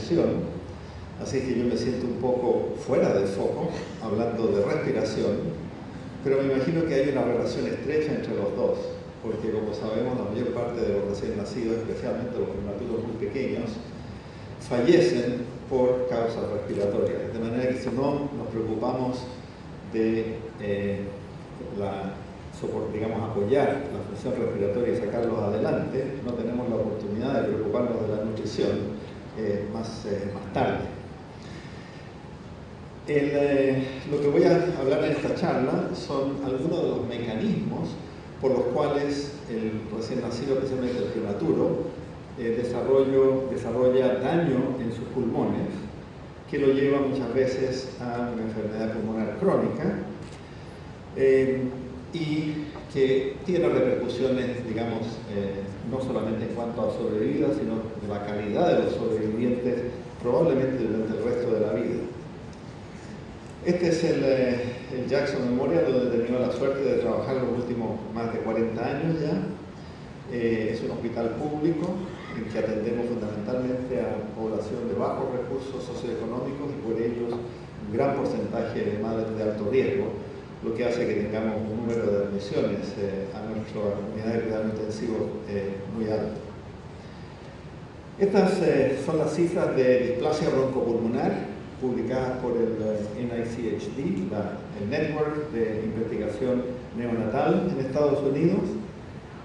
nutrición, así que yo me siento un poco fuera de foco hablando de respiración, pero me imagino que hay una relación estrecha entre los dos, porque como sabemos la mayor parte de los recién nacidos, especialmente los prematuros muy pequeños, fallecen por causas respiratorias, de manera que si no nos preocupamos de apoyar la función respiratoria y sacarlos adelante, no tenemos la oportunidad de preocuparnos de la nutrición más tarde. Lo que voy a hablar en esta charla son algunos de los mecanismos por los cuales el recién nacido, especialmente el prematuro, desarrolla daño en sus pulmones, que lo lleva muchas veces a una enfermedad pulmonar crónica y que tiene repercusiones, digamos, no solamente en cuanto a sobrevida, sino de la calidad de los sobrevivientes, probablemente durante el resto de la vida. Este es el Jackson Memorial, donde he tenido la suerte de trabajar los últimos más de 40 años ya. Es un hospital público en que atendemos fundamentalmente a población de bajos recursos socioeconómicos y por ellos un gran porcentaje de madres de alto riesgo, lo que hace que tengamos un número de admisiones a nuestra unidad de cuidado intensivo muy alto. Estas son las cifras de displasia broncopulmonar publicadas por el NICHD, el Network de Investigación Neonatal en Estados Unidos,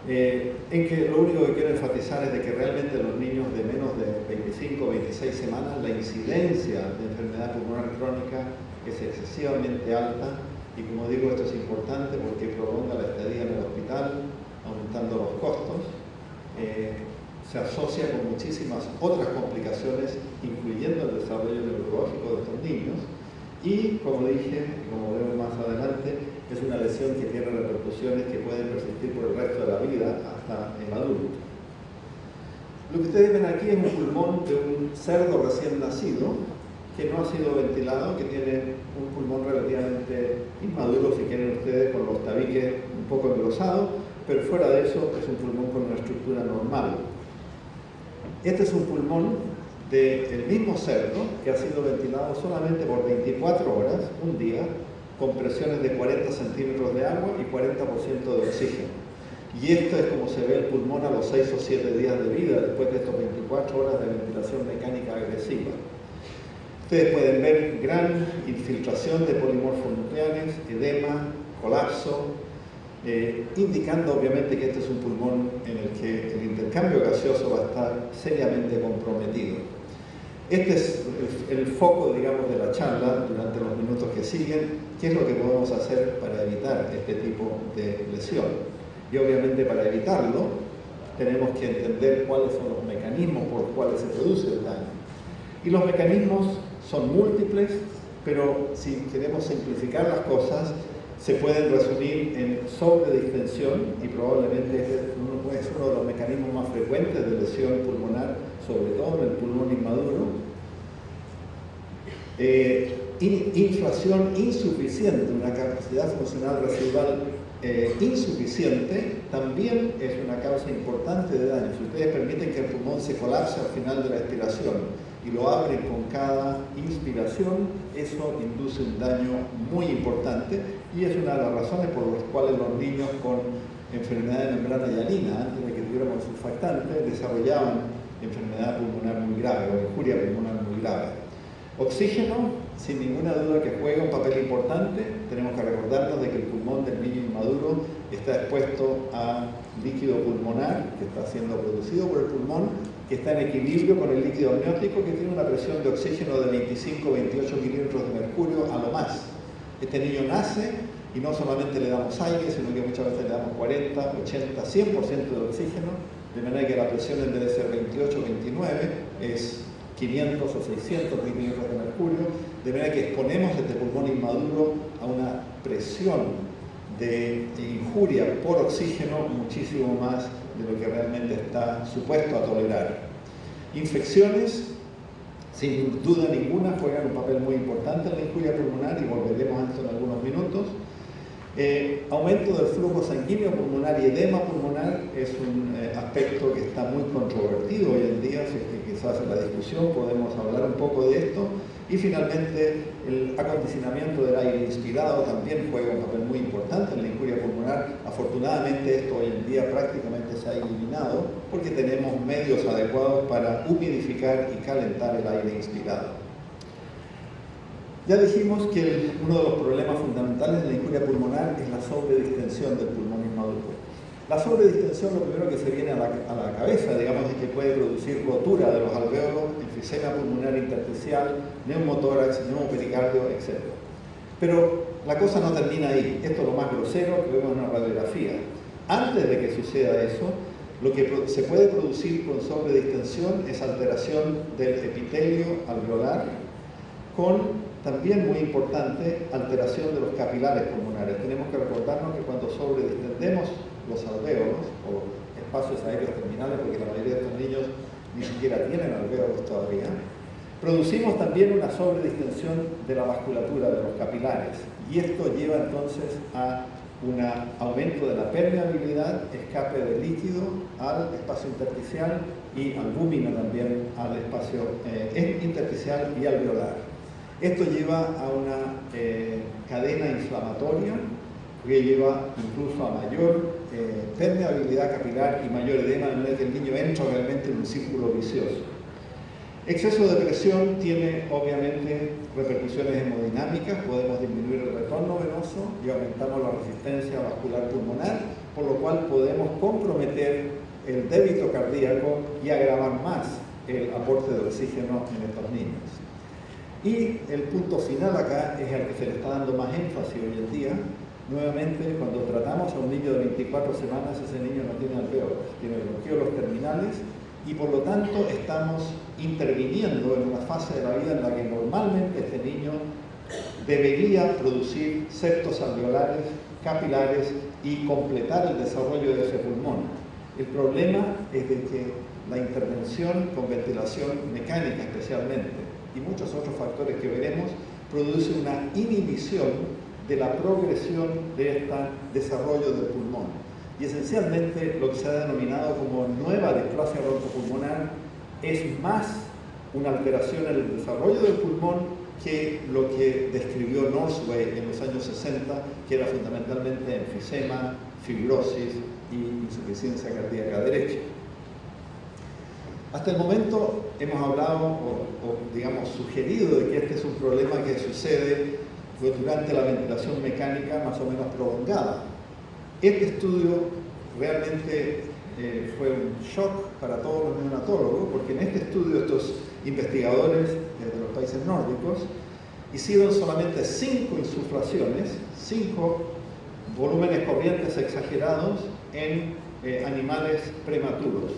en que lo único que quiero enfatizar es de que realmente los niños de menos de 25 o 26 semanas, la incidencia de enfermedad pulmonar crónica es excesivamente alta, y como digo, esto es importante porque prolonga la estadía en el hospital, aumentando los costos. Se asocia con muchísimas otras complicaciones, incluyendo el desarrollo neurológico de estos niños, y como dije, como veremos más adelante, es una lesión que tiene repercusiones que pueden persistir por el resto de la vida hasta el adulto. Lo que ustedes ven aquí es un pulmón de un cerdo recién nacido que no ha sido ventilado, que tiene un pulmón relativamente inmaduro, si quieren ustedes, con los tabiques un poco engrosados, pero fuera de eso es un pulmón con una estructura normal. Este es un pulmón del mismo cerdo que ha sido ventilado solamente por 24 horas, un día, con presiones de 40 centímetros de agua y 40% de oxígeno. Y esto es como se ve el pulmón a los 6 o 7 días de vida, después de estas 24 horas de ventilación mecánica agresiva. Ustedes pueden ver gran infiltración de polimorfonucleares, edema, colapso, indicando obviamente que este es un pulmón en el que el intercambio gaseoso va a estar seriamente comprometido. Este es el foco, digamos, de la charla durante los minutos que siguen. ¿Qué es lo que podemos hacer para evitar este tipo de lesión? Y obviamente para evitarlo tenemos que entender cuáles son los mecanismos por los cuales se produce el daño. Y los mecanismos son múltiples, pero si queremos simplificar las cosas, se pueden resumir en sobredistensión, y probablemente este es uno de los mecanismos más frecuentes de lesión pulmonar, sobre todo en el pulmón inmaduro. Inflación insuficiente, una capacidad funcional residual insuficiente, también es una causa importante de daño. Si ustedes permiten que el pulmón se colapse al final de la expiración y lo abren con cada inspiración, eso induce un daño muy importante, y es una de las razones por las cuales los niños con enfermedad de membrana hialina, antes de que tuviéramos el surfactante, desarrollaban enfermedad pulmonar muy grave o injuria pulmonar muy grave. Oxígeno, sin ninguna duda que juega un papel importante. Tenemos que recordarnos de que el pulmón del niño inmaduro está expuesto a líquido pulmonar que está siendo producido por el pulmón, que está en equilibrio con el líquido amniótico, que tiene una presión de oxígeno de 25-28 milímetros de mercurio a lo más. Este niño nace y no solamente le damos aire, sino que muchas veces le damos 40, 80, 100% de oxígeno, de manera que la presión en vez de ser 28, 29 es 500 o 600 milímetros de mercurio, de manera que exponemos este pulmón inmaduro a una presión de injuria por oxígeno muchísimo más de lo que realmente está supuesto a tolerar. Infecciones, sin duda ninguna, juegan un papel muy importante en la injuria pulmonar, y volveremos a esto en algunos minutos. Aumento del flujo sanguíneo pulmonar y edema pulmonar es un aspecto que está muy controvertido hoy en día, así que quizás en la discusión podemos hablar un poco de esto. Y finalmente, el acondicionamiento del aire inspirado también juega un papel muy importante en la injuria pulmonar. Afortunadamente, esto hoy en día prácticamente se ha eliminado porque tenemos medios adecuados para humidificar y calentar el aire inspirado. Ya dijimos que uno de los problemas fundamentales de la injuria pulmonar es la sobredistensión del pulmón inmaduro. La sobredistensión, lo primero que se viene a la cabeza, digamos, es que puede producir rotura de los alvéolos, enfisema pulmonar intersticial, neumotórax, neumopericardio, etc. Pero la cosa no termina ahí. Esto es lo más grosero que vemos en una radiografía. Antes de que suceda eso, lo que se puede producir con sobredistensión es alteración del epitelio alveolar, con también muy importante alteración de los capilares pulmonares. Tenemos que recordarnos que cuando sobredistendemos los alvéolos o espacios aéreos terminales, porque la mayoría de estos niños ni siquiera tienen alvéolos todavía, producimos también una sobredistensión de la vasculatura de los capilares, y esto lleva entonces a un aumento de la permeabilidad, escape de líquido al espacio intersticial y albúmina también al espacio intersticial y alveolar. Esto lleva a una cadena inflamatoria que lleva incluso a mayor permeabilidad capilar y mayor edema, de manera que el niño entra realmente en un círculo vicioso. Exceso de presión tiene obviamente repercusiones hemodinámicas, podemos disminuir el retorno venoso y aumentamos la resistencia vascular pulmonar, por lo cual podemos comprometer el débito cardíaco y agravar más el aporte de oxígeno en estos niños. Y el punto final acá es al que se le está dando más énfasis hoy en día. Nuevamente, cuando tratamos a un niño de 24 semanas, ese niño no tiene alvéolos, tiene bronquiolos terminales, y por lo tanto estamos interviniendo en una fase de la vida en la que normalmente este niño debería producir septos alveolares, capilares y completar el desarrollo de ese pulmón. El problema es de que la intervención con ventilación mecánica especialmente y muchos otros factores que veremos, produce una inhibición de la progresión de este desarrollo del pulmón. Y esencialmente lo que se ha denominado como nueva displasia broncopulmonar es más una alteración en el desarrollo del pulmón que lo que describió Norsway en los años 60, que era fundamentalmente enfisema, fibrosis y insuficiencia cardíaca derecha. Hasta el momento hemos hablado o digamos sugerido de que este es un problema que sucede durante la ventilación mecánica más o menos prolongada. Este estudio realmente fue un shock para todos los neonatólogos, porque en este estudio estos investigadores de los países nórdicos hicieron solamente 5 insuflaciones, 5 volúmenes corrientes exagerados en animales prematuros.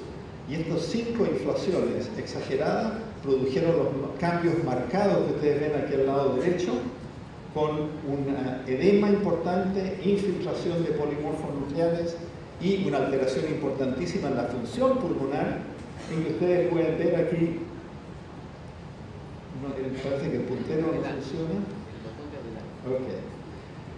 Y estas 5 inflaciones exageradas produjeron los cambios marcados que ustedes ven aquí al lado derecho, con un edema importante, infiltración de polimorfos nucleares y una alteración importantísima en la función pulmonar, en que ustedes pueden ver aquí, parece que el puntero no funciona. Okay.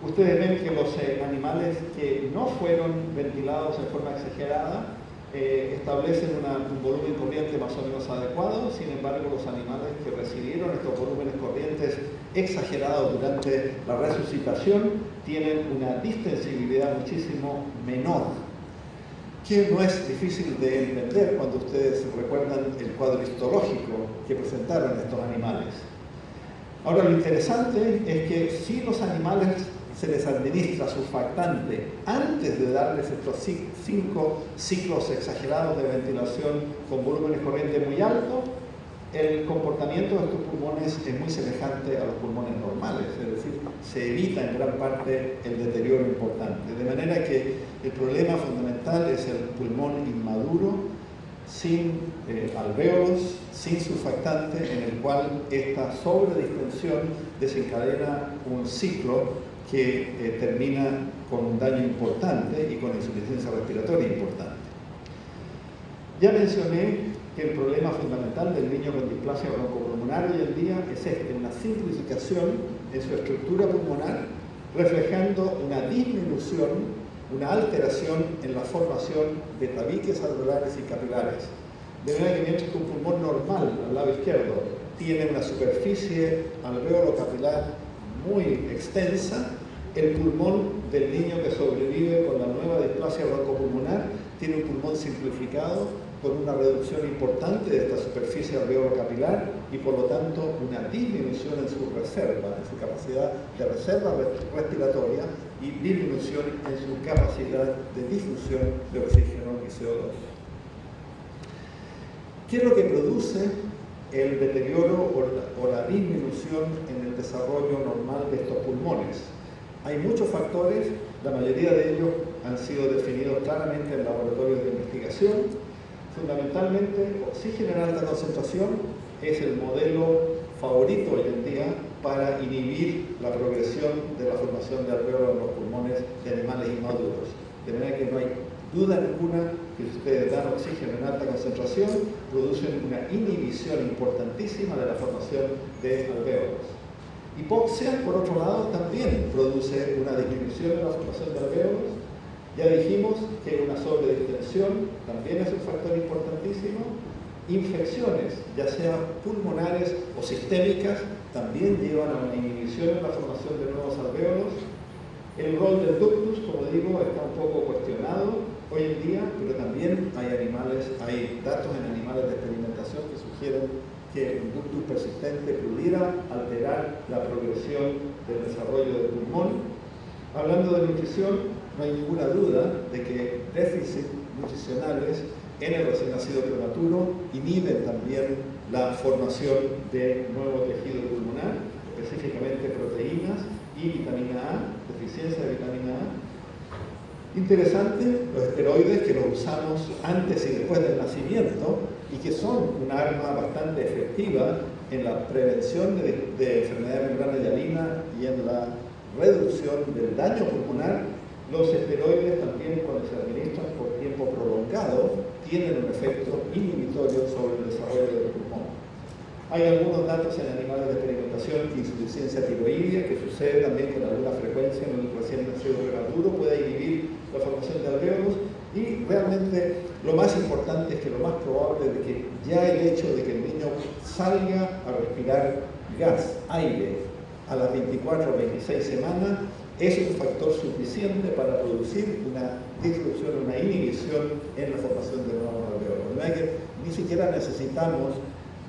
Ustedes ven que los animales que no fueron ventilados de forma exagerada establecen un volumen corriente más o menos adecuado. Sin embargo, los animales que recibieron estos volúmenes corrientes exagerados durante la resucitación tienen una distensibilidad muchísimo menor, que no es difícil de entender cuando ustedes recuerdan el cuadro histológico que presentaron estos animales. Ahora, lo interesante es que si los animales se les administra surfactante antes de darles estos 5 ciclos exagerados de ventilación con volúmenes corrientes muy altos, el comportamiento de estos pulmones es muy semejante a los pulmones normales, es decir, se evita en gran parte el deterioro importante. De manera que el problema fundamental es el pulmón inmaduro, sin alvéolos, sin surfactante, en el cual esta sobredistensión desencadena un ciclo que termina con un daño importante y con insuficiencia respiratoria importante. Ya mencioné que el problema fundamental del niño con displasia broncopulmonar hoy en día es una simplificación en su estructura pulmonar reflejando una disminución, una alteración en la formación de tabiques alveolares y capilares. De manera que mientras que un pulmón normal al lado izquierdo tiene una superficie alveolo-capilar muy extensa, el pulmón del niño que sobrevive con la nueva displasia broncopulmonar tiene un pulmón simplificado con una reducción importante de esta superficie alveolo-capilar y por lo tanto una disminución en su reserva, en su capacidad de reserva respiratoria y disminución en su capacidad de difusión de oxígeno y CO2. ¿Qué es lo que produce el deterioro o la disminución en el desarrollo normal de estos pulmones? Hay muchos factores, la mayoría de ellos han sido definidos claramente en laboratorios de investigación. Fundamentalmente, oxígeno en alta concentración es el modelo favorito hoy en día para inhibir la progresión de la formación de alveolos en los pulmones de animales inmaduros. De manera que no hay duda ninguna que si ustedes dan oxígeno en alta concentración, producen una inhibición importantísima de la formación de alveolos. Hipoxia, por otro lado, también produce una disminución de la formación de alveolos. Ya dijimos que una sobredistensión también es un factor importantísimo. Infecciones, ya sean pulmonares o sistémicas, también llevan a una inhibición en la formación de nuevos alveolos. El rol del ductus, como digo, está un poco cuestionado hoy en día, pero también hay datos en animales de experimentación que sugieren que el ductus persistente pudiera alterar la progresión del desarrollo del pulmón. Hablando de nutrición, no hay ninguna duda de que déficits nutricionales en el recién nacido prematuro inhiben también la formación de nuevo tejido pulmonar, específicamente proteínas y vitamina A, deficiencia de vitamina A. Interesante, los esteroides que los usamos antes y después del nacimiento y que son un arma bastante efectiva en la prevención de enfermedad de membrana hialina y en la reducción del daño pulmonar. Los esteroides también, cuando se administran por tiempo prolongado, tienen un efecto inhibitorio sobre el desarrollo del pulmón. Hay algunos datos en animales de experimentación que insuficiencia tiroidea, que sucede también con alguna frecuencia en un recién nacido prematuro, puede inhibir la formación de alveolos, y realmente lo más importante es que lo más probable es que ya el hecho de que el niño salga a respirar gas, aire, a las 24 o 26 semanas, es un factor suficiente para producir una disrupción, una inhibición en la formación de nuevos alveolos. De manera que ni siquiera necesitamos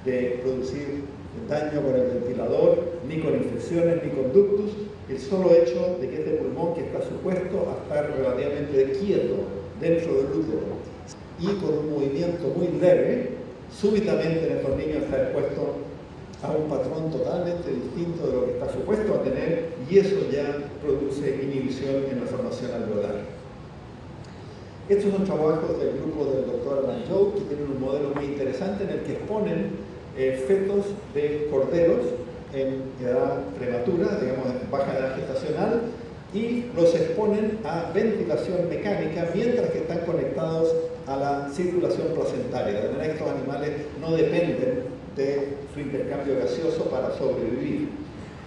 de producir daño con el ventilador, ni con infecciones, ni con ductus. El solo hecho de que este pulmón, que está supuesto a estar relativamente quieto dentro del útero y con un movimiento muy leve, súbitamente en estos niños está expuesto a un patrón totalmente distinto de lo que está supuesto a tener, y eso ya produce inhibición en la formación alveolar. Estos son trabajos del grupo del doctor Alan Joe, que tienen un modelo muy interesante en el que exponen fetos de corderos en edad prematura, digamos en baja edad gestacional, y los exponen a ventilación mecánica mientras que están conectados a la circulación placentaria, de manera que estos animales no dependen de su intercambio gaseoso para sobrevivir.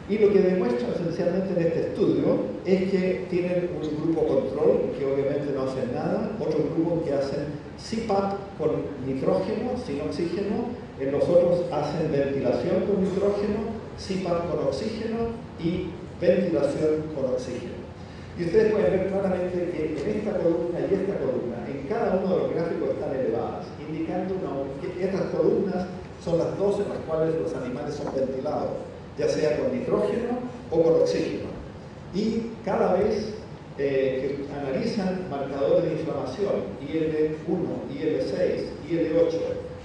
Y lo que demuestra esencialmente en este estudio es que tienen un grupo control, que obviamente no hacen nada, otro grupo que hacen CPAP con nitrógeno, sin oxígeno, los otros hacen ventilación con nitrógeno, CPAP con oxígeno y ventilación con oxígeno. Y ustedes pueden ver claramente que en esta columna y esta columna, en cada uno de los gráficos están elevadas, indicando que estas columnas son las dos en las cuales los animales son ventilados, ya sea con nitrógeno o con oxígeno. Y cada vez que analizan marcadores de inflamación, IL-1, IL-6, IL-8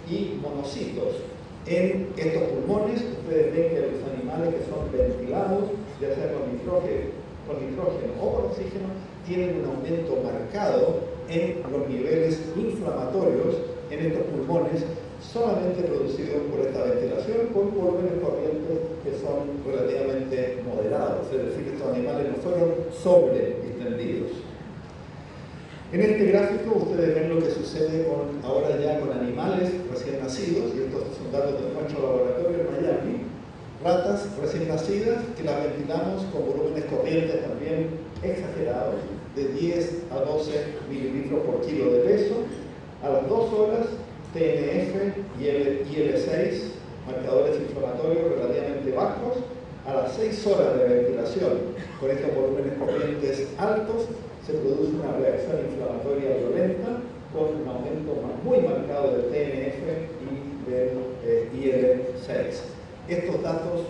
y monocitos en estos pulmones, ustedes ven que los animales que son ventilados, ya sea con nitrógeno o con oxígeno, tienen un aumento marcado en los niveles inflamatorios en estos pulmones, solamente producidos por esta ventilación con volúmenes corrientes que son relativamente moderados, es decir, estos animales no fueron sobreextendidos. En este gráfico ustedes ven lo que sucede ahora ya con animales recién nacidos, y estos son datos de nuestro laboratorio en Miami, ratas recién nacidas que las ventilamos con volúmenes corrientes también exagerados, de 10 a 12 mililitros por kilo de peso. A las 2 horas, TNF y IL-6, marcadores inflamatorios relativamente bajos. A las 6 horas de ventilación con estos volúmenes corrientes altos, se produce una reacción inflamatoria violenta con un aumento muy marcado del TNF y del IL-6. Estos datos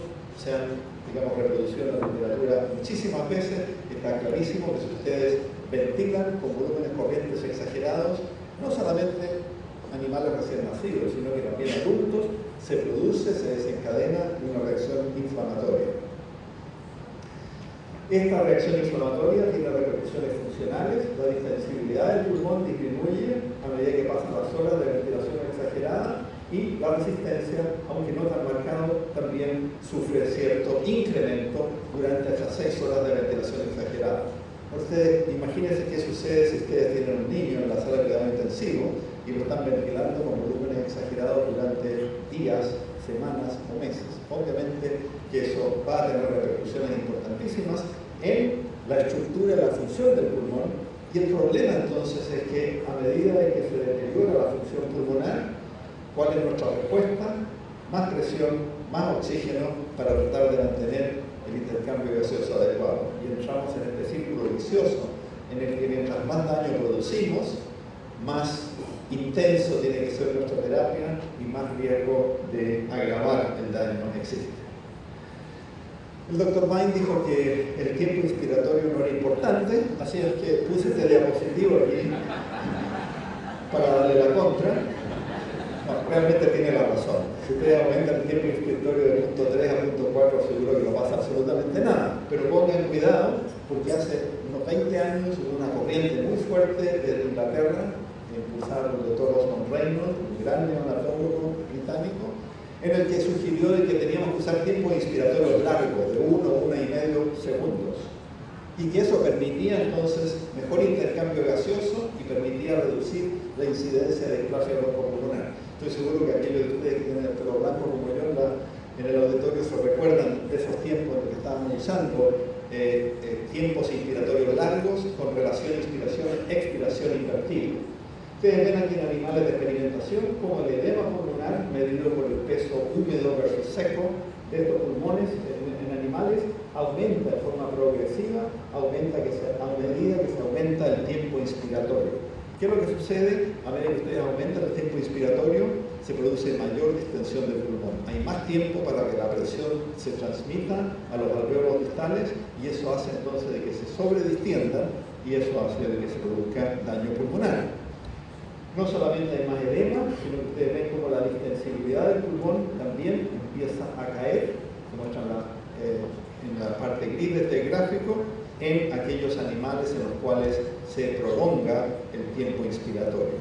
se han, digamos, reproducido en la literatura muchísimas veces. Está clarísimo que si ustedes ventilan con volúmenes corrientes exagerados, no solamente animales recién nacidos, sino que también adultos, se produce, se desencadena una reacción inflamatoria. Esta reacción inflamatoria tiene repercusiones funcionales. La distensibilidad del pulmón disminuye a medida que pasan las horas de ventilación exagerada y la resistencia, aunque no tan marcado, también sufre cierto incremento durante esas 6 horas de ventilación exagerada. Ustedes imagínense qué sucede si ustedes tienen un niño en la sala de cuidado intensivo y lo están ventilando con volúmenes exagerados durante días, semanas o meses. Obviamente que eso va a tener repercusiones importantísimas en la estructura y la función del pulmón, y el problema entonces es que a medida de que se deteriora la función pulmonar, ¿cuál es nuestra respuesta? Más presión, más oxígeno para tratar de mantener el intercambio gaseoso adecuado. Y entramos en este círculo vicioso en el que mientras más daño producimos, más intenso tiene que ser nuestra terapia y más riesgo de agravar el daño existe. El Dr. Vine dijo que el tiempo inspiratorio no era importante, así es que puse este diapositivo aquí para darle la contra. No, realmente tiene la razón. Si usted aumenta el tiempo inspiratorio de punto 3 a punto 4, seguro que no pasa absolutamente nada. Pero pongan cuidado, porque hace unos 20 años hubo una corriente muy fuerte desde Inglaterra, impulsado por el Dr. Osmond Reynolds, un gran neonatólogo británico, en el que sugirió de que teníamos que usar tiempos inspiratorios largos, de 1 o 1,5 segundos, y que eso permitía entonces mejor intercambio gaseoso y permitía reducir la incidencia de displasia bronco-pulmonar. Estoy seguro que aquellos de ustedes que tienen el pelo blanco como yo en el auditorio se recuerdan de esos tiempos en los que estábamos usando tiempos inspiratorios largos con relación inspiración-expiración invertida. Ustedes ven aquí en animales de experimentación como el edema pulmonar medido por el peso húmedo versus seco de estos pulmones en animales aumenta de forma progresiva, a medida que se aumenta el tiempo inspiratorio. ¿Qué es lo que sucede? A medida que ustedes aumentan el tiempo inspiratorio, se produce mayor distensión del pulmón. Hay más tiempo para que la presión se transmita a los alvéolos distales y eso hace entonces de que se sobredistiendan y eso hace de que se produzca daño pulmonar. No solamente hay más edema, sino que ustedes ven como la distensibilidad del pulmón también empieza a caer, como muestra en la parte gris de este gráfico, en aquellos animales en los cuales se prolonga el tiempo inspiratorio.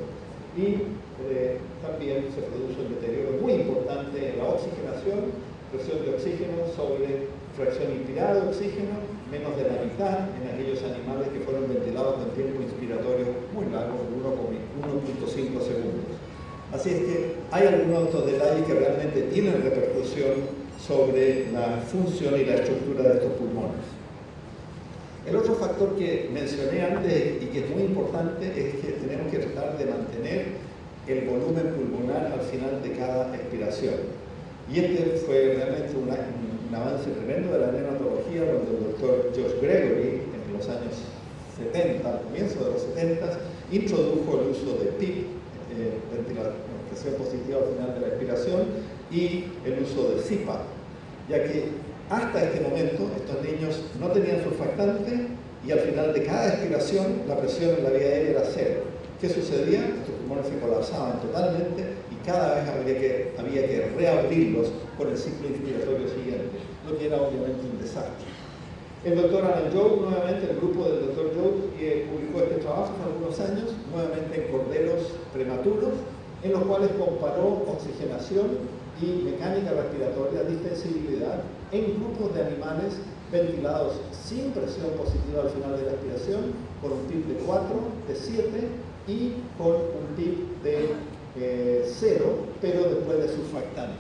Y también se produce un deterioro muy importante en la oxigenación, presión de oxígeno sobre fracción inspirada de oxígeno, menos de la mitad en aquellos animales que fueron ventilados con tiempo inspiratorio muy largo, 1,5 segundos. Así es que hay algunos de estos detalles que realmente tienen repercusión sobre la función y la estructura de estos pulmones. El otro factor que mencioné antes y que es muy importante es que tenemos que tratar de mantener el volumen pulmonar al final de cada expiración. Y este fue realmente un avance tremendo de la neonatología, donde el doctor Josh Gregory, en los años 70, al comienzo de los 70, introdujo el uso de PIP, presión positiva al final de la expiración, y el uso de CPAP, ya que hasta este momento estos niños no tenían surfactante y al final de cada expiración la presión en la vía aérea era 0. ¿Qué sucedía? Estos pulmones se colapsaban totalmente y cada vez había que reabrirlos con el ciclo inspiratorio siguiente, lo que era obviamente un desastre. El doctor Alan Joe, nuevamente el grupo del doctor Joe, publicó este trabajo hace algunos años, nuevamente en corderos prematuros, en los cuales comparó oxigenación y mecánica respiratoria, distensibilidad, en grupos de animales ventilados sin presión positiva al final de la expiración, con un PIP de 4, de 7 y con un PIP de 0, pero después de surfactante.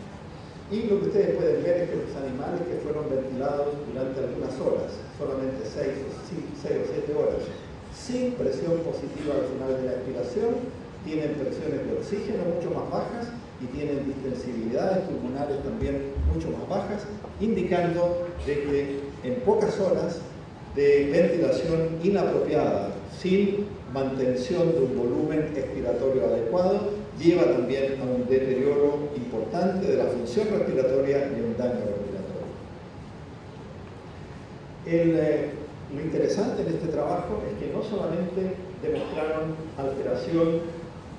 Y lo que ustedes pueden ver es que los animales que fueron ventilados durante algunas horas, solamente 6 o 7 horas, sin presión positiva al final de la expiración, tienen presiones de oxígeno mucho más bajas y tienen distensibilidades pulmonares también mucho más bajas, indicando de que en pocas horas de ventilación inapropiada, sin mantención de un volumen expiratorio adecuado, lleva también a un deterioro importante de la función respiratoria y un daño respiratorio. Lo interesante en este trabajo es que no solamente demostraron alteración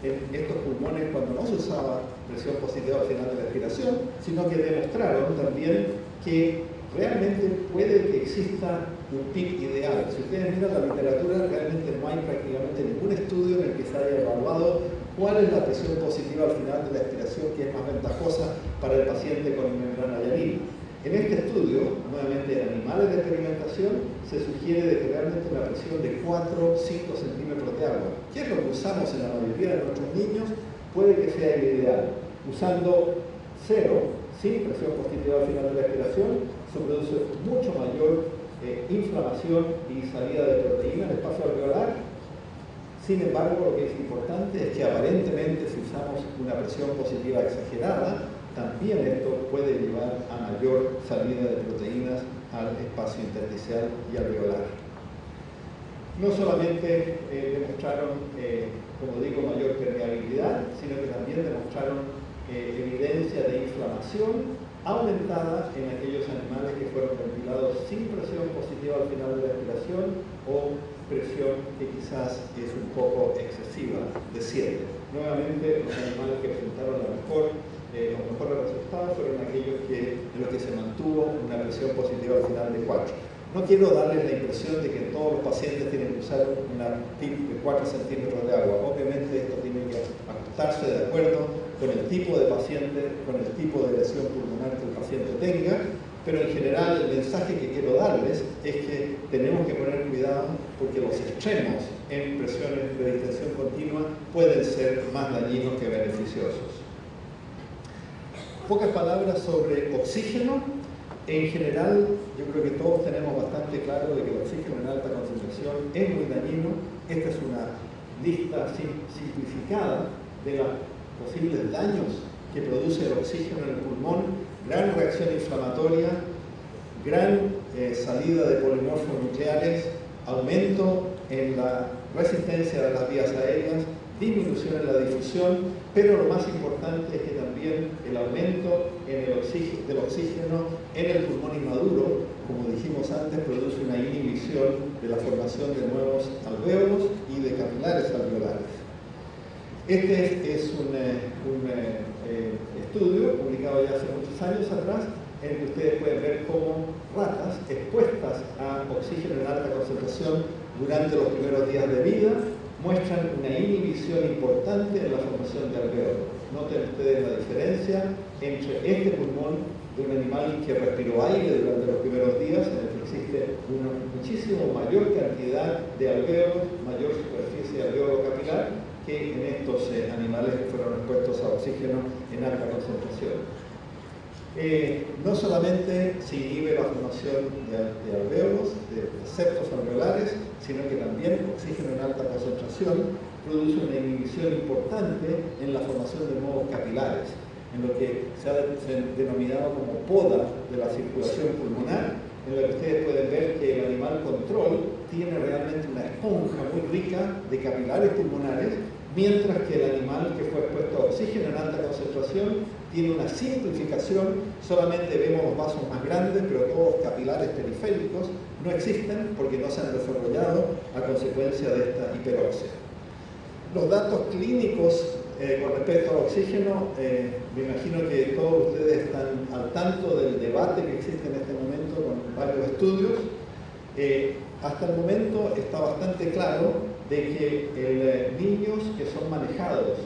en estos pulmones cuando no se usaba presión positiva al final de la respiración, sino que demostraron también que realmente puede que exista un pic ideal. Si ustedes miran la literatura, realmente no hay prácticamente ningún estudio en el que se haya evaluado cuál es la presión positiva al final de la expiración que es más ventajosa para el paciente con membrana hialina. En este estudio, nuevamente en animales de experimentación, se sugiere de que realmente una presión de 4-5 centímetros de agua, que es lo que usamos en la mayoría de nuestros niños, puede que sea el ideal. Usando 0, sin presión positiva al final de la expiración, se produce mucho mayor inflamación y salida de proteínas del espacio alveolar. Sin embargo, lo que es importante es que aparentemente si usamos una presión positiva exagerada, también esto puede llevar a mayor salida de proteínas al espacio intersticial y alveolar. No solamente demostraron, como digo, mayor permeabilidad, sino que también demostraron evidencia de inflamación aumentada en aquellos animales que fueron ventilados sin presión positiva al final de la respiración o presión que quizás es un poco excesiva, de 7. Nuevamente, los animales que presentaron los mejores resultados fueron aquellos en los que se mantuvo una presión positiva al final de 4. No quiero darles la impresión de que todos los pacientes tienen que usar una PIP de 4 centímetros de agua. Obviamente esto tiene que ajustarse de acuerdo con el tipo de paciente, con el tipo de lesión pulmonar que el paciente tenga, pero en general el mensaje que quiero darles es que tenemos que poner cuidado porque los extremos en presiones de distensión continua pueden ser más dañinos que beneficiosos. Pocas palabras sobre oxígeno. En general, yo creo que todos tenemos bastante claro de que el oxígeno en alta concentración es muy dañino. Esta es una lista simplificada de los posibles daños que produce el oxígeno en el pulmón: gran reacción inflamatoria, gran salida de polimorfos nucleares, aumento en la resistencia de las vías aéreas, disminución en la difusión, pero lo más importante es que también el aumento del oxígeno en el pulmón inmaduro, como dijimos antes, produce una inhibición de la formación de nuevos alvéolos y de capilares alveolares. Este es un estudio publicado ya hace muchos años atrás, en el que ustedes pueden ver cómo ratas expuestas a oxígeno en alta concentración durante los primeros días de vida muestran una inhibición importante en la formación de alvéolos. Noten ustedes la diferencia entre este pulmón de un animal que respiró aire durante los primeros días, en el que existe una muchísimo mayor cantidad de alvéolos, mayor superficie de alvéolo capilar, que en estos animales que fueron expuestos a oxígeno en alta concentración. No solamente se inhibe la formación de alvéolos, de septos alveolares, sino que también el oxígeno en alta concentración produce una inhibición importante en la formación de nuevos capilares, en lo que se ha denominado como poda de la circulación pulmonar, en lo que ustedes pueden ver que el animal control tiene realmente una esponja muy rica de capilares pulmonares, mientras que el animal que fue expuesto a oxígeno en alta concentración tiene una simplificación, solamente vemos los vasos más grandes, pero todos los capilares periféricos no existen porque no se han desarrollado a consecuencia de esta hiperoxia. Los datos clínicos con respecto al oxígeno, me imagino que todos ustedes están al tanto del debate que existe en este momento con varios estudios. Hasta el momento está bastante claro de que niños que son manejados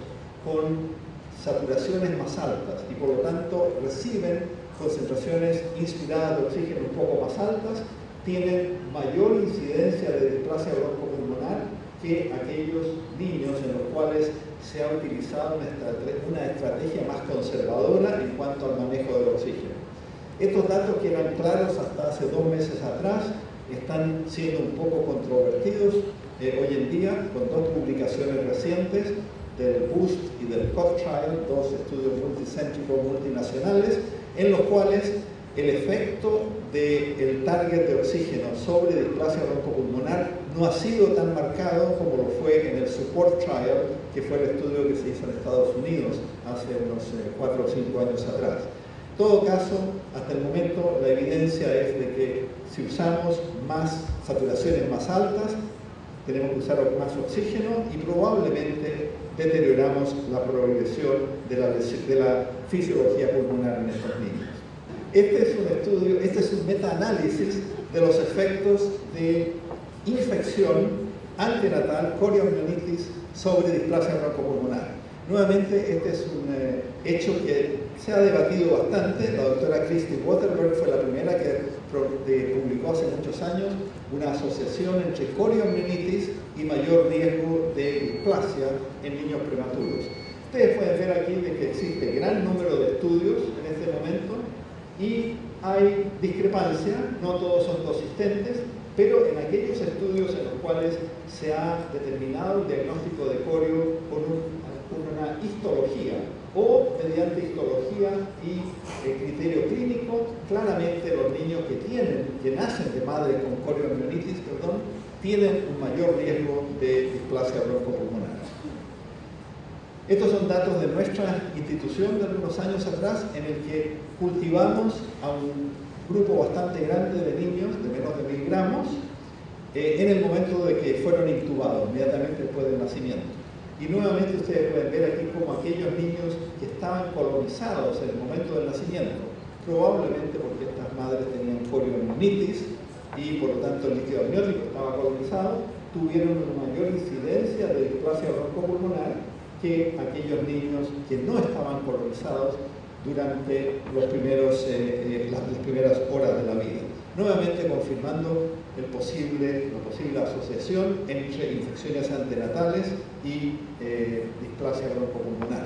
con saturaciones más altas y por lo tanto reciben concentraciones inspiradas de oxígeno un poco más altas, tienen mayor incidencia de displasia broncopulmonar que aquellos niños en los cuales se ha utilizado una estrategia más conservadora en cuanto al manejo del Estos datos que eran claros hasta hace 2 meses atrás están siendo un poco controvertidos hoy en día con 2 publicaciones recientes del BOOST y del COD Trial, 2 estudios multicéntricos multinacionales, en los cuales el efecto del target de oxígeno sobre displasia broncopulmonar no ha sido tan marcado como lo fue en el SUPPORT Trial, que fue el estudio que se hizo en Estados Unidos hace unos 4 o 5 años atrás. En todo caso, hasta el momento la evidencia es de que si usamos más saturaciones más altas, tenemos que usar más oxígeno y probablemente deterioramos la progresión de la fisiología pulmonar en estos niños. Este es un estudio, este es un metaanálisis de los efectos de infección antenatal, coriomielitis, sobre displasia broncopulmonar. Nuevamente, este es un hecho que se ha debatido bastante. La doctora Christy Waterberg fue la primera que publicó hace muchos años una asociación entre coriomielitis y mayor riesgo de displasia en niños prematuros. Ustedes pueden ver aquí de que existe gran número de estudios en este momento y hay discrepancia, no todos son consistentes, pero en aquellos estudios en los cuales se ha determinado el diagnóstico de corio con una histología o mediante histología y criterio clínico, claramente los niños que nacen de madre con coriomielitis, tienen un mayor riesgo de displasia broncopulmonar. Estos son datos de nuestra institución de algunos años atrás, en el que cultivamos a un grupo bastante grande de niños, de menos de 1000 gramos, en el momento de que fueron intubados, inmediatamente después del nacimiento. Y nuevamente ustedes pueden ver aquí como aquellos niños que estaban colonizados en el momento del nacimiento, probablemente porque estas madres tenían coriomielitis y por lo tanto el líquido amniótico estaba colonizado, tuvieron una mayor incidencia de displasia broncopulmonar que aquellos niños que no estaban colonizados durante las primeras horas de la vida. Nuevamente confirmando la posible asociación entre infecciones antenatales y displasia broncopulmonar.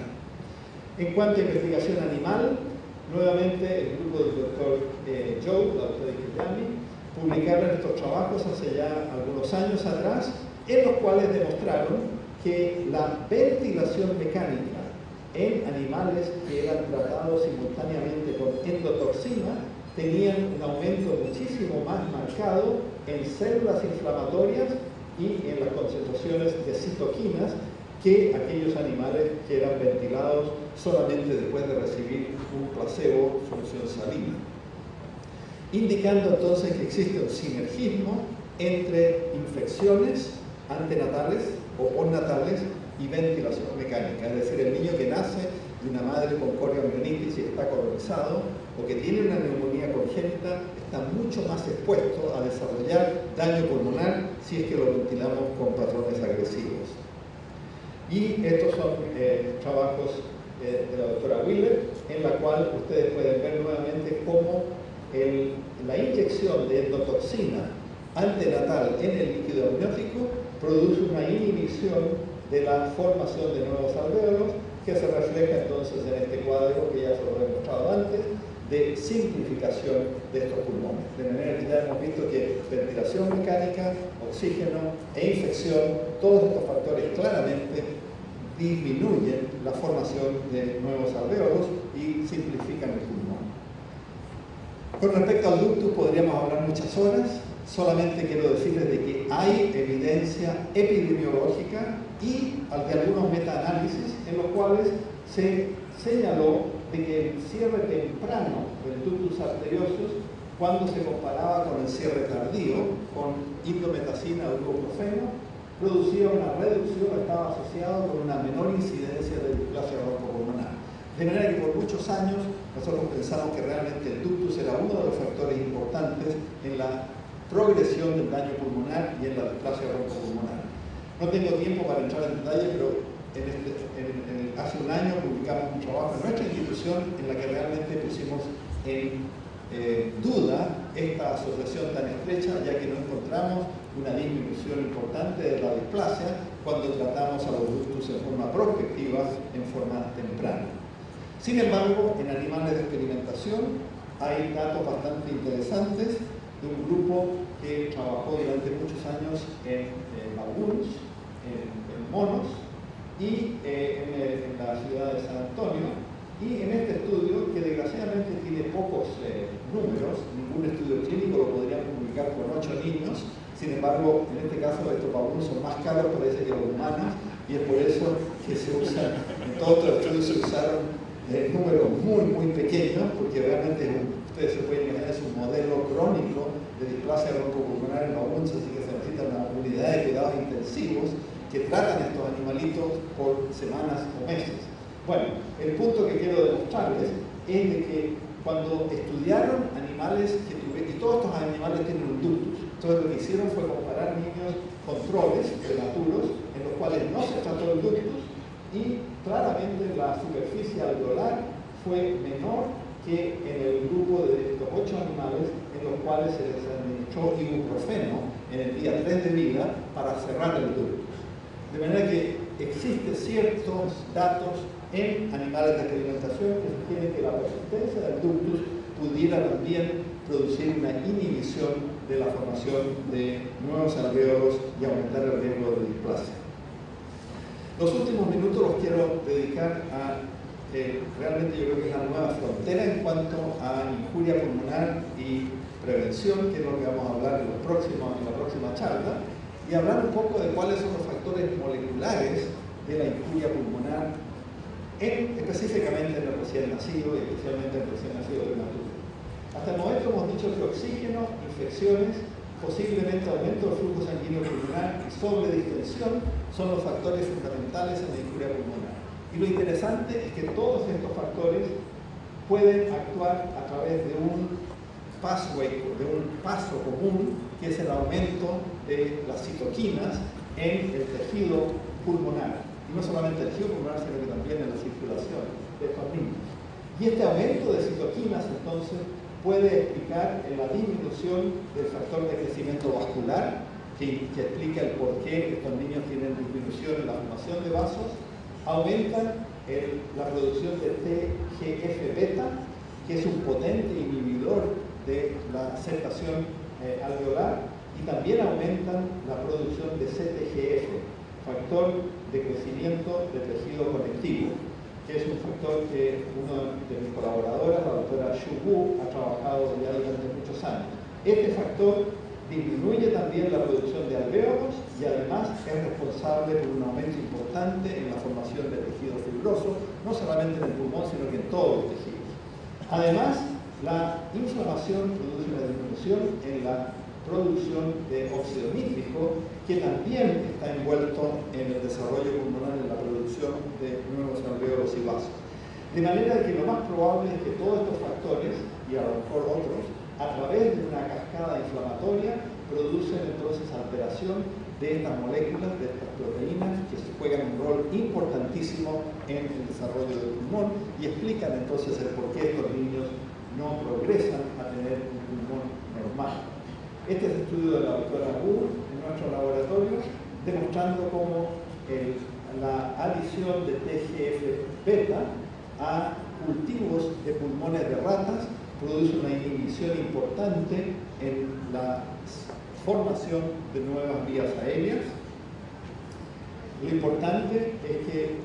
En cuanto a investigación animal, nuevamente el grupo del doctor Joe, la doctora Ikeyami, publicaron estos trabajos hace ya algunos años atrás, en los cuales demostraron que la ventilación mecánica en animales que eran tratados simultáneamente con endotoxina tenían un aumento muchísimo más marcado en células inflamatorias y en las concentraciones de citoquinas que aquellos animales que eran ventilados solamente después de recibir un placebo solución salina, indicando entonces que existe un sinergismo entre infecciones antenatales o postnatales y ventilación mecánica, es decir, el niño que nace de una madre con coriomielitis y está colonizado o que tiene una neumonía congénita está mucho más expuesto a desarrollar daño pulmonar si es que lo ventilamos con patrones agresivos. Y estos son trabajos de la doctora Wheeler, en la cual ustedes pueden ver nuevamente cómo la inyección de endotoxina antenatal en el líquido amniótico produce una inhibición de la formación de nuevos alvéolos, que se refleja entonces en este cuadro que ya se lo he mostrado antes, de simplificación de estos pulmones. De manera que ya hemos visto que ventilación mecánica, oxígeno e infección, todos estos factores claramente disminuyen la formación de nuevos alvéolos y simplifican el pulmón. Con respecto al ductus podríamos hablar muchas horas, solamente quiero decirles de que hay evidencia epidemiológica y de algunos metaanálisis en los cuales se señaló de que el cierre temprano del ductus arteriosus, cuando se comparaba con el cierre tardío, con indometacina o ibuprofeno, producía una reducción, estaba asociado con una menor incidencia de displasia broncopulmonar. De manera que por muchos años nosotros pensamos que realmente el ductus era uno de los factores importantes en la progresión del daño pulmonar y en la displasia broncopulmonar. No tengo tiempo para entrar en detalle, pero hace un año publicamos un trabajo en nuestra institución en la que realmente pusimos en duda esta asociación tan estrecha, ya que no encontramos una disminución importante de la displasia cuando tratamos a los ductus en forma prospectiva, en forma temprana. Sin embargo, en animales de experimentación hay datos bastante interesantes de un grupo que trabajó durante muchos años en babuns, en monos, y en la ciudad de San Antonio. Y en este estudio, que desgraciadamente tiene pocos números, ningún estudio clínico lo podrían publicar con 8 niños, sin embargo, en este caso estos babuns son más caros, parece que los humanos, y es por eso que se usan, en todos estos estudios se usaron números muy pequeños, porque realmente ustedes se pueden imaginar, es un modelo crónico de displasia broncopulmonar en babuns, así que se necesitan una unidad de cuidados intensivos que tratan a estos animalitos por semanas o meses. Bueno, el punto que quiero demostrarles es de que cuando estudiaron animales que tuvieron, y todos estos animales tienen un ductus, entonces lo que hicieron fue comparar niños controles prematuros en los cuales no se trató el ductus y claramente la superficie alveolar fue menor que en el grupo de estos 8 animales en los cuales se les administró ibuprofeno en el día 3 de vida para cerrar el ductus. De manera que existen ciertos datos en animales de experimentación que sugieren que la persistencia del ductus pudiera también producir una inhibición de la formación de nuevos alvéolos y aumentar el riesgo de displasia. Los últimos minutos los quiero dedicar a, realmente yo creo que es la nueva frontera en cuanto a injuria pulmonar y prevención, que es lo que vamos a hablar en la próxima charla, y hablar un poco de cuáles son los factores moleculares de la injuria pulmonar, específicamente en el recién nacido y especialmente en el recién nacido prematuro. Hasta el momento hemos dicho que oxígeno, infecciones, posiblemente aumento del flujo sanguíneo pulmonar y sobredistensión son los factores fundamentales en la injuria pulmonar. Y lo interesante es que todos estos factores pueden actuar a través de un pathway, de un paso común, que es el aumento de las citoquinas en el tejido pulmonar. Y no solamente el tejido pulmonar, sino que también en la circulación de estos niños. Y este aumento de citoquinas, entonces, puede explicar en la disminución del factor de crecimiento vascular, que explica el por qué estos niños tienen disminución en la formación de vasos, aumentan la producción de TGF-beta, que es un potente inhibidor de la aceptación alveolar, y también aumentan la producción de CTGF, factor de crecimiento del tejido conectivo, que es un factor que uno de mis colaboradoras, la doctora Xu Wu, ha trabajado ya durante muchos años. Este factor disminuye también la producción de alvéolos y además es responsable por un aumento importante en la formación de tejido fibroso, no solamente en el pulmón, sino que en todos los tejidos. Además, la inflamación produce una disminución en la producción de óxido nítrico, que también está envuelto en el desarrollo pulmonar, en la producción de nuevos alvéolos y vasos. De manera que lo más probable es que todos estos factores, y a lo mejor otros, a través de una cascada inflamatoria, producen entonces alteración de estas moléculas, de estas proteínas, que juegan un rol importantísimo en el desarrollo del pulmón y explican entonces el por qué estos niños no progresan a tener un pulmón normal. Este es el estudio de la doctora Wu en nuestro laboratorio, demostrando cómo la adición de TGF-beta a cultivos de pulmones de ratas produce una inhibición importante en la formación de nuevas vías aéreas. Lo importante es que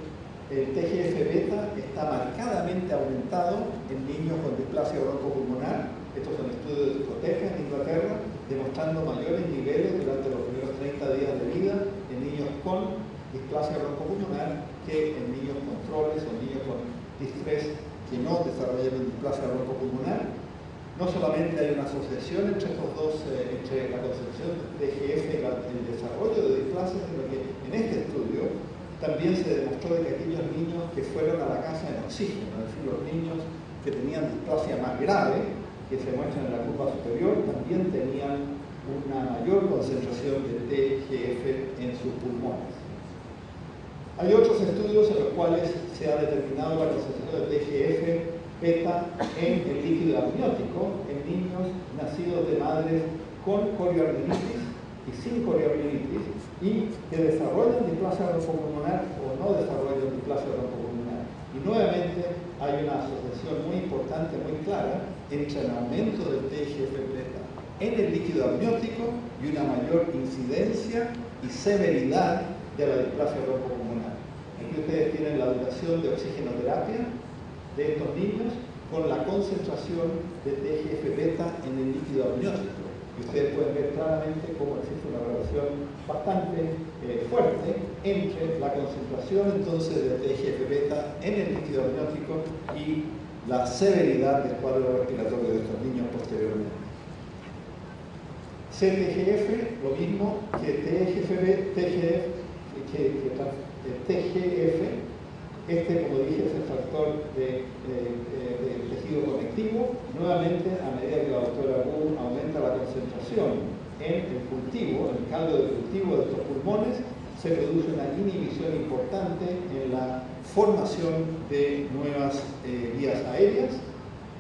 el TGF-beta está marcadamente aumentado en niños con displasia broncopulmonar. Estos son estudios de Proteja en Inglaterra, demostrando mayores niveles durante los primeros 30 días de vida en niños con displasia broncopulmonar que en niños controles o niños con distrés que no desarrollan displasia broncopulmonar. No solamente hay una asociación entre estos dos, entre la concepción de TGF y el desarrollo de displasia, sino que en este estudio también se demostró que aquellos niños que fueron a la casa en oxígeno, es decir, los niños que tenían displasia más grave, que se muestran en la curva superior, también tenían una mayor concentración de TGF en sus pulmones. Hay otros estudios en los cuales se ha determinado la concentración de TGF-beta en el líquido amniótico en niños nacidos de madres con corioamnionitis y sin corioamnionitis y que desarrollan displasia broncopulmonar o no desarrollan displasia broncopulmonar. Y nuevamente hay una asociación muy importante, muy clara, entre el aumento del TGF-beta en el líquido amniótico y una mayor incidencia y severidad de la displasia bronco-pulmonar. Aquí ustedes tienen la duración de oxigenoterapia de estos niños con la concentración de TGF-beta en el líquido amniótico. Y ustedes pueden ver claramente cómo existe una relación bastante fuerte entre la concentración entonces de TGF-beta en el líquido amniótico y la severidad del cuadro respiratorio de estos niños posteriormente. CTGF, lo mismo que TGF, como dije, es el factor de tejido conectivo. Nuevamente, a medida que la doctora Wu aumenta la concentración en el cultivo, en el caldo de cultivo de estos pulmones, se produce una inhibición importante en la formación de nuevas vías aéreas.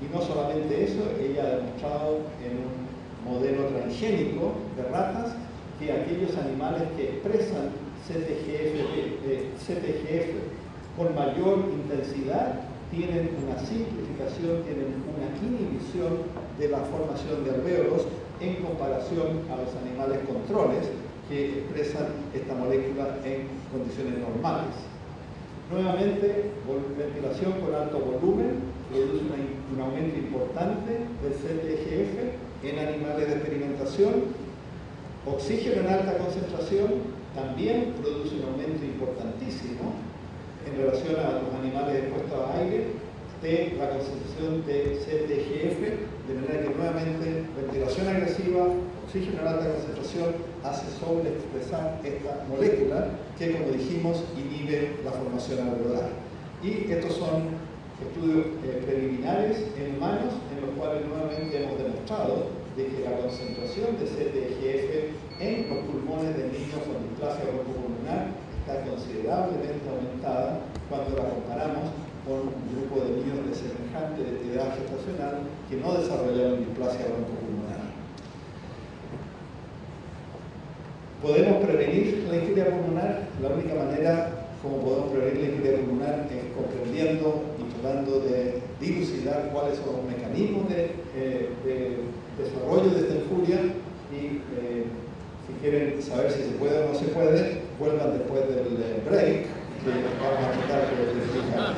Y no solamente eso, ella ha demostrado en un modelo transgénico de ratas que aquellos animales que expresan CTGF con mayor intensidad tienen una simplificación, tienen una inhibición de la formación de alvéolos en comparación a los animales controles que expresan esta molécula en condiciones normales. Nuevamente, ventilación con alto volumen produce un aumento importante del CTGF en animales de experimentación. Oxígeno en alta concentración también produce un aumento importantísimo en relación a los animales expuestos a aire de la concentración de CTGF, de manera que nuevamente ventilación agresiva, oxígeno en alta concentración hace sobreexpresar esta molécula que, como dijimos, inhibe la formación alveolar. Y estos son estudios preliminares en humanos en los cuales nuevamente hemos demostrado de que la concentración de CTGF en los pulmones de niños con displasia bronco-pulmonar está considerablemente aumentada cuando la comparamos con un grupo de niños de semejante edad gestacional que no desarrollaron displasia bronco-pulmonar. ¿Podemos prevenir la isquemia pulmonar? La única manera como podemos prevenir la isquemia pulmonar es comprendiendo y tratando de dilucidar cuáles son los mecanismos de desarrollo de esta infuria y si quieren saber si se puede o no se puede, vuelvan después del break que vamos a tratar de explicar.